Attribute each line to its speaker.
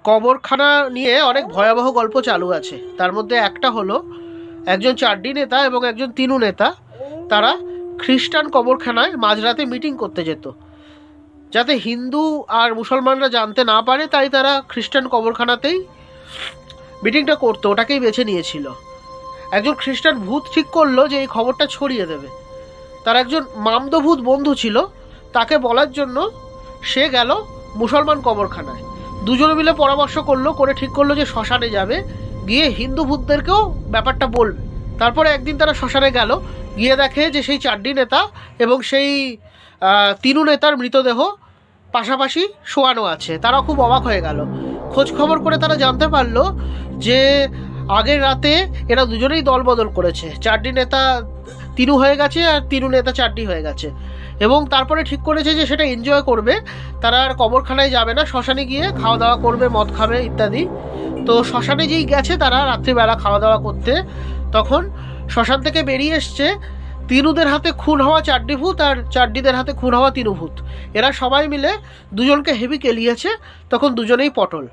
Speaker 1: কবরখানা নিয়ে অনেক ভয়াবহ গল্প চালু আছে। তার মধ্যে একটা হলো একজন চাড্ডি নেতা এবং একজন তিনু নেতা, তারা খ্রিস্টান কবরখানায় মাঝরাতে মিটিং করতে যেত। যাতে হিন্দু আর মুসলমানরা জানতে না পারে, তাই তারা খ্রিস্টান কবরখানাতেই মিটিংটা করতো, ওটাকেই বেছে নিয়েছিল। একজন খ্রিস্টান ভূত ঠিক করলো যে এই খবরটা ছড়িয়ে দেবে। তার একজন মামদভূত বন্ধু ছিল, তাকে বলার জন্য সে গেল মুসলমান কবরখানায়। দুজনে মিলে পরামর্শ করে ঠিক করলো যে শ্মশানে যাবে, গিয়ে হিন্দু ভূতদেরকেও ব্যাপারটা বলবে। তারপরে একদিন তারা শ্মশানে গেল, গিয়ে দেখে যে সেই চাড্ডি নেতা এবং সেই তিনু নেতার মৃতদেহ পাশাপাশি শোয়ানো আছে। তারা খুব অবাক হয়ে গেল। খোঁজ খবর করে তারা জানতে পারলো যে আগের রাতে এরা দুজনেই দলবদল করেছে, চাড্ডি নেতা তিনু হয়ে গেছে আর তিনু নেতা চাড্ডি হয়ে গেছে। এবং তারপরে ঠিক করেছে যে সেটা এনজয় করবে, তারা আর কবরখানায় যাবে না, শ্মশানে গিয়ে খাওয়া দাওয়া করবে, মদ খাবে ইত্যাদি। তো শ্মশানে যেই গেছে তারা রাত্রিবেলা খাওয়া দাওয়া করতে, তখন শ্মশান থেকে বেরিয়ে এসছে তিনুদের হাতে খুন হওয়া চাড্ডি ভূত আর চাড্ডিদের হাতে খুন হওয়া তিনু ভূত। এরা সবাই মিলে দুজনকে হেভি কেলিয়েছে, তখন দুজনেই পটল।